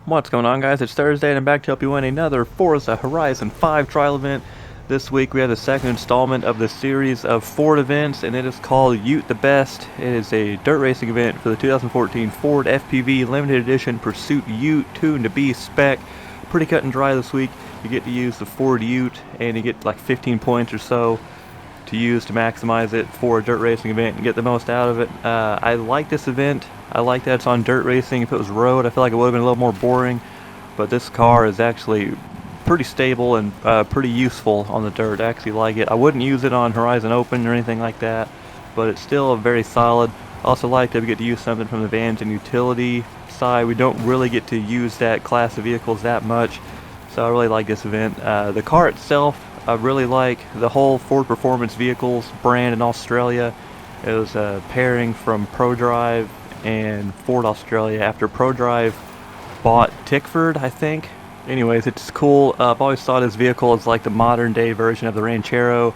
What's going on, guys? It's Thursday and I'm back to help you win another Forza Horizon 5 trial event. This week we have the second installment of the series of Ford events, and it is called Ute the Best. It is a dirt racing event for the 2014 Ford FPV Limited Edition Pursuit Ute tuned to B spec. Pretty cut and dry this week. You get to use the Ford Ute and you get like 15 points or so to use to maximize it for a dirt racing event and get the most out of it. I like this event. I like that it's on dirt racing. If it was road, I feel like it would have been a little more boring, but this car is actually pretty stable and pretty useful on the dirt. I actually like it. I wouldn't use it on Horizon Open or anything like that, but it's still very solid. I also like that we get to use something from the vans and utility side. We don't really get to use that class of vehicles that much, so I really like this event. The car itself, I really like the whole Ford Performance Vehicles brand in Australia. It was a pairing from ProDrive and Ford Australia after ProDrive bought Tickford, I think. Anyways, it's cool. I've always thought this vehicle is like the modern day version of the Ranchero.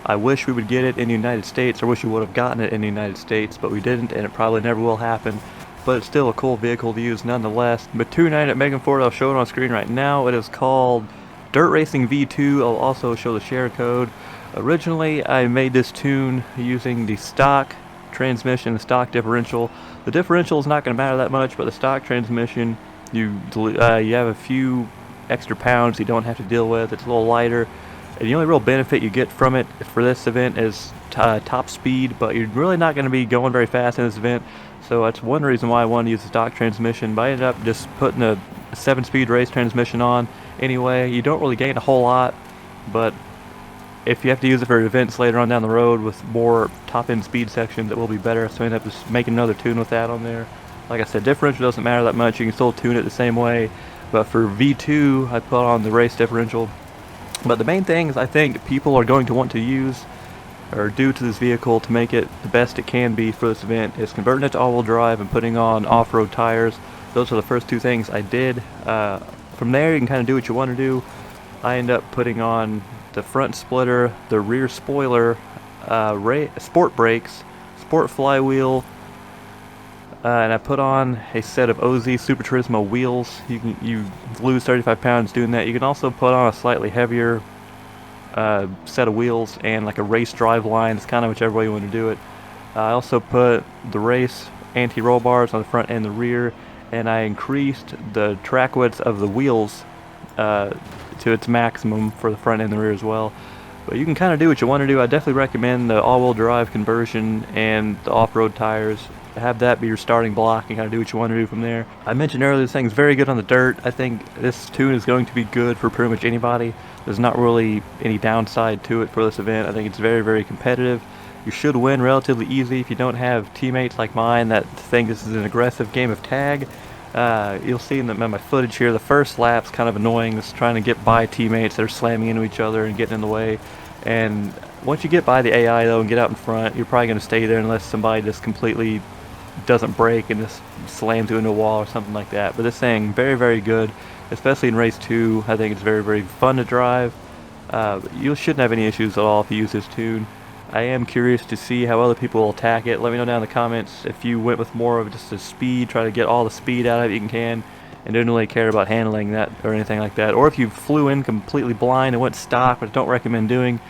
I wish we would get it in the United States. I wish we would have gotten it in the United States, but we didn't, and it probably never will happen. But it's still a cool vehicle to use nonetheless. But 2.9 at Megan Ford, I'll show it on screen right now. It is called Dirt Racing V2. I'll also show the share code. Originally, I made this tune using the stock transmission, the stock differential. The differential is not going to matter that much, but the stock transmission, you have a few extra pounds you don't have to deal with. It's a little lighter, and the only real benefit you get from it for this event is top speed, but you're really not going to be going very fast in this event, so that's one reason why I wanted to use the stock transmission. But I ended up just putting a 7-speed race transmission on anyway. You don't really gain a whole lot, but if you have to use it for events later on down the road with more top-end speed sections, it will be better, so I ended up just making another tune with that on there. Like I said, differential doesn't matter that much. You can still tune it the same way, but for V2, I put on the race differential. But the main things I think people are going to want to use or do to this vehicle to make it the best it can be for this event is converting it to all-wheel drive and putting on off-road tires. Those are the first two things I did. From there, you can kind of do what you want to do. I end up putting on the front splitter, the rear spoiler, sport brakes, sport flywheel, and I put on a set of OZ Super Turismo wheels. You lose 35 pounds doing that. You can also put on a slightly heavier set of wheels and like a race drive line. It's kind of whichever way you want to do it. I also put the race anti-roll bars on the front and the rear, and I increased the track width of the wheels to its maximum for the front and the rear as well. But you can kind of do what you want to do. I definitely recommend the all-wheel drive conversion and the off-road tires. Have that be your starting block and kind of do what you want to do from there. I mentioned earlier this thing's very good on the dirt. I think this tune is going to be good for pretty much anybody. There's not really any downside to it for this event. I think it's very, very competitive. You should win relatively easy if you don't have teammates like mine that think this is an aggressive game of tag. You'll see in my footage here, the first lap's kind of annoying. It's trying to get by teammates that are slamming into each other and getting in the way. And once you get by the AI though and get out in front, you're probably going to stay there unless somebody just completely doesn't break and just slams you into a wall or something like that. But this thing, very, very good, especially in race 2. I think it's very, very fun to drive. You shouldn't have any issues at all if you use this tune. I am curious to see how other people will attack it. Let me know down in the comments if you went with more of just a speed, try to get all the speed out of it you can, and didn't really care about handling that or anything like that. Or if you flew in completely blind and went stock, which I don't recommend doing.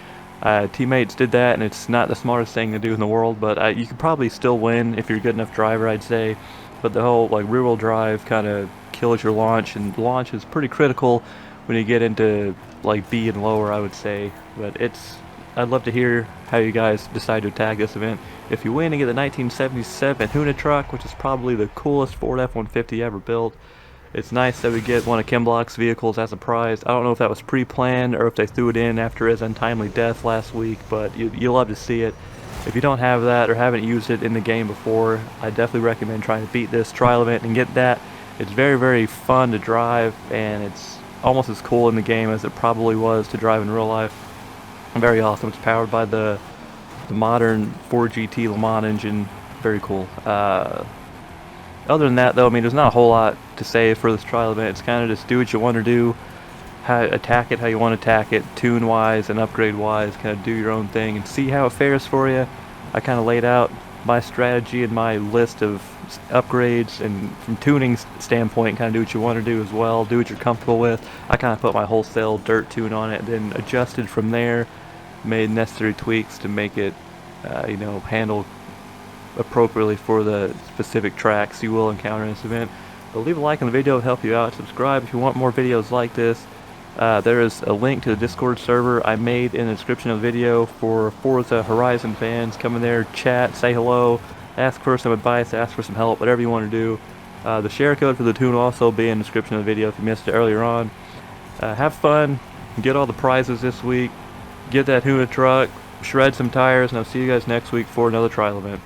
Teammates did that, and it's not the smartest thing to do in the world, but you could probably still win if you're a good enough driver, I'd say. But the whole like rear-wheel drive kind of kills your launch, and launch is pretty critical when you get into like B and lower, I would say. But I'd love to hear how you guys decide to attack this event. If you win and get the 1977 Huna truck, which is probably the coolest Ford F-150 ever built. It's nice that we get one of Ken Block's vehicles as a prize. I don't know if that was pre-planned or if they threw it in after his untimely death last week, but you'll love to see it. If you don't have that or haven't used it in the game before, I definitely recommend trying to beat this trial event and get that. It's very, very fun to drive, and it's almost as cool in the game as it probably was to drive in real life. Very awesome. It's powered by the modern 4GT Le Mans engine. Very cool. Other than that, though, I mean, there's not a whole lot to say for this trial event. It's kind of just do what you want to do, attack it how you want to attack it, tune-wise and upgrade-wise, kind of do your own thing and see how it fares for you. I kind of laid out my strategy and my list of upgrades, and from tuning standpoint, kind of do what you want to do as well, do what you're comfortable with. I kind of put my wholesale dirt tune on it, then adjusted from there, made necessary tweaks to make it handle appropriately for the specific tracks you will encounter in this event. But leave a like on the video, it'll help you out. Subscribe if you want more videos like this. There is a link to the Discord server I made in the description of the video for Forza Horizon fans. Come in there, chat, say hello, ask for some advice, ask for some help, whatever you want to do. The share code for the tune will also be in the description of the video if you missed it earlier on. Have fun, get all the prizes this week, get that Huna truck, shred some tires, and I'll see you guys next week for another trial event.